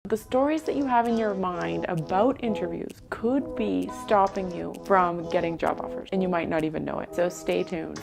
The stories that you have in your mind about interviews could be stopping you from getting job offers, and you might not even know it. So stay tuned.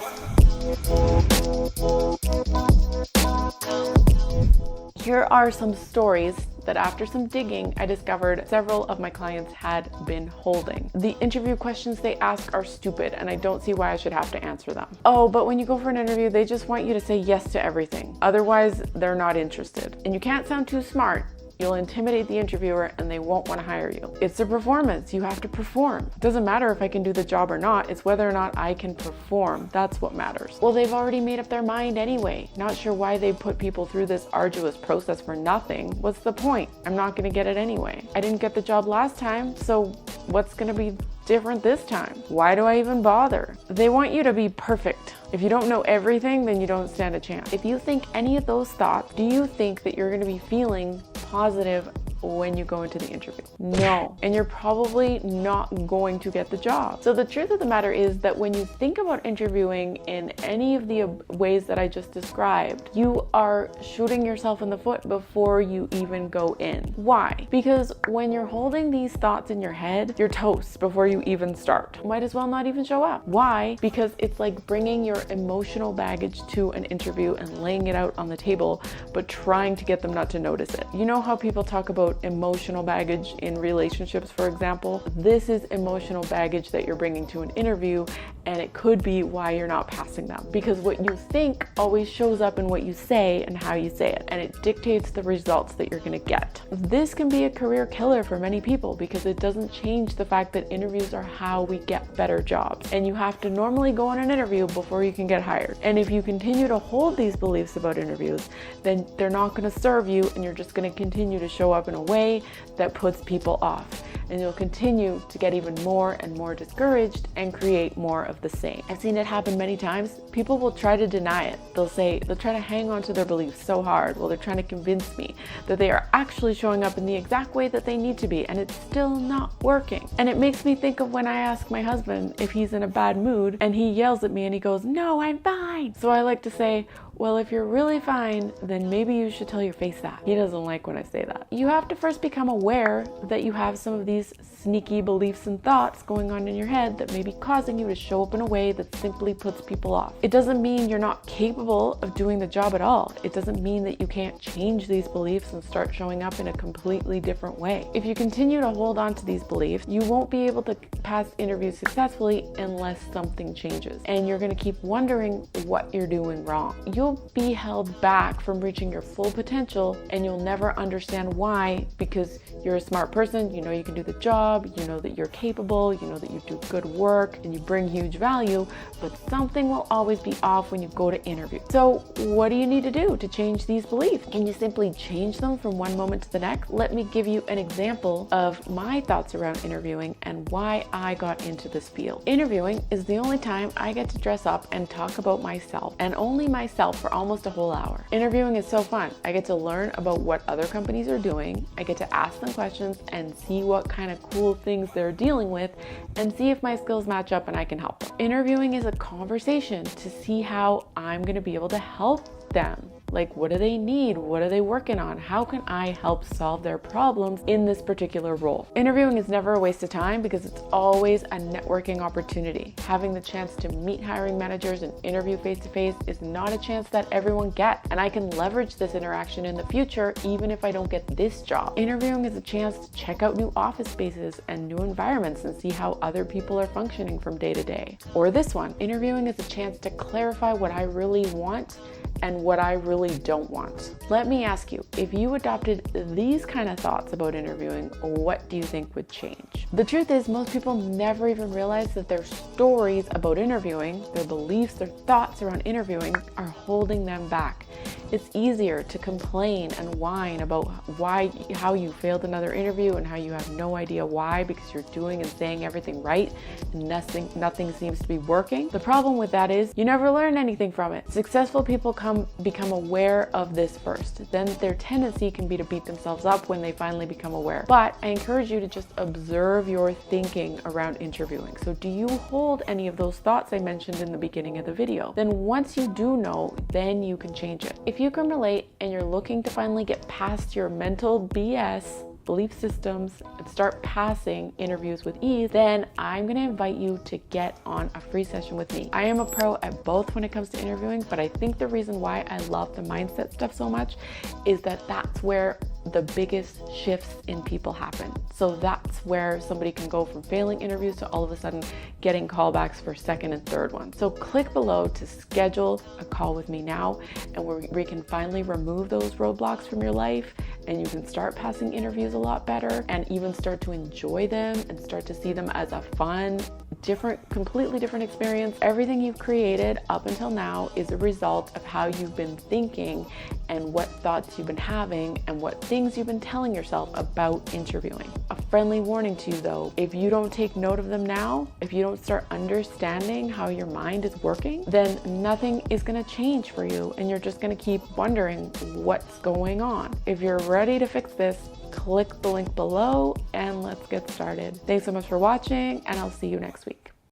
Here are some stories that after some digging, I discovered several of my clients had been holding. The interview questions they ask are stupid, and I don't see why I should have to answer them. Oh, but when you go for an interview, they just want you to say yes to everything. Otherwise, they're not interested. And you can't sound too smart. You'll intimidate the interviewer and they won't want to hire you. It's a performance. You have to perform. It doesn't matter if I can do the job or not. It's whether or not I can perform. That's what matters. Well, they've already made up their mind anyway. Not sure why they put people through this arduous process for nothing. What's the point? I'm not going to get it anyway. I didn't get the job last time, so what's going to be different this time? Why do I even bother? They want you to be perfect. If you don't know everything, then you don't stand a chance. If you think any of those thoughts, do you think that you're going to be feeling positive when you go into the interview? No. And you're probably not going to get the job. So the truth of the matter is that when you think about interviewing in any of the ways that I just described, you are shooting yourself in the foot before you even go in. Why? Because when you're holding these thoughts in your head, you're toast before you even start. Might as well not even show up. Why? Because it's like bringing your emotional baggage to an interview and laying it out on the table, but trying to get them not to notice it. You know how people talk about emotional baggage in relationships, for example? This is emotional baggage that you're bringing to an interview, and it could be why you're not passing them. Because what you think always shows up in what you say and how you say it, and it dictates the results that you're going to get. This can be a career killer for many people because it doesn't change the fact that interviews are how we get better jobs. And you have to normally go on an interview before you can get hired. And if you continue to hold these beliefs about interviews, then they're not going to serve you, and you're just going to continue to show up in a way that puts people off. And you'll continue to get even more and more discouraged and create more of the same. I've seen it happen many times. People will try to deny it. They'll try to hang on to their beliefs so hard. Well, they're trying to convince me that they are actually showing up in the exact way that they need to be, and it's still not working. And it makes me think of when I ask my husband if he's in a bad mood and he yells at me and he goes, "No, I'm fine." So I like to say, well, if you're really fine, then maybe you should tell your face that. He doesn't like when I say that. You have to first become aware that you have some of these sneaky beliefs and thoughts going on in your head that may be causing you to show up in a way that simply puts people off. It doesn't mean you're not capable of doing the job at all. It doesn't mean that you can't change these beliefs and start showing up in a completely different way. If you continue to hold on to these beliefs, you won't be able to pass interviews successfully unless something changes. And you're going to keep wondering what you're doing wrong. You'll be held back from reaching your full potential, and you'll never understand why, because you're a smart person, you know you can do the job, you know that you're capable, you know that you do good work and you bring huge value, but something will always be off when you go to interview. So what do you need to do to change these beliefs? Can you simply change them from one moment to the next? Let me give you an example of my thoughts around interviewing and why I got into this field. Interviewing is the only time I get to dress up and talk about myself, and only myself, for almost a whole hour. Interviewing is so fun. I get to learn about what other companies are doing. I get to ask them questions and see what kind of cool things they're dealing with and see if my skills match up and I can help them. Interviewing is a conversation to see how I'm going to be able to help them. Like, what do they need? What are they working on? How can I help solve their problems in this particular role? Interviewing is never a waste of time because it's always a networking opportunity. Having the chance to meet hiring managers and interview face-to-face is not a chance that everyone gets, and I can leverage this interaction in the future even if I don't get this job. Interviewing is a chance to check out new office spaces and new environments and see how other people are functioning from day to day. Or this one, interviewing is a chance to clarify what I really want and what I really don't want. Let me ask you, if you adopted these kind of thoughts about interviewing, what do you think would change? The truth is, most people never even realize that their stories about interviewing, their beliefs, their thoughts around interviewing are holding them back. It's easier to complain and whine about how you failed another interview and how you have no idea why, because you're doing and saying everything right and nothing seems to be working. The problem with that is you never learn anything from it. Successful people become aware of this first. Then their tendency can be to beat themselves up when they finally become aware. But I encourage you to just observe your thinking around interviewing. So do you hold any of those thoughts I mentioned in the beginning of the video? Then once you do know, then you can change it. If you can relate and you're looking to finally get past your mental BS belief systems and start passing interviews with ease, then I'm going to invite you to get on a free session with me. I am a pro at both when it comes to interviewing, but I think the reason why I love the mindset stuff so much is that that's where the biggest shifts in people happen. So that's where somebody can go from failing interviews to all of a sudden getting callbacks for second and third ones. So click below to schedule a call with me now, and where we can finally remove those roadblocks from your life, and you can start passing interviews a lot better and even start to enjoy them and start to see them as a fun, completely different experience. Everything you've created up until now is a result of how you've been thinking and what thoughts you've been having and what things you've been telling yourself about interviewing. A friendly warning to you though, if you don't take note of them now, if you don't start understanding how your mind is working, then nothing is going to change for you and you're just going to keep wondering what's going on. If you're ready to fix this, click the link below and let's get started. Thanks so much for watching, and I'll see you next week.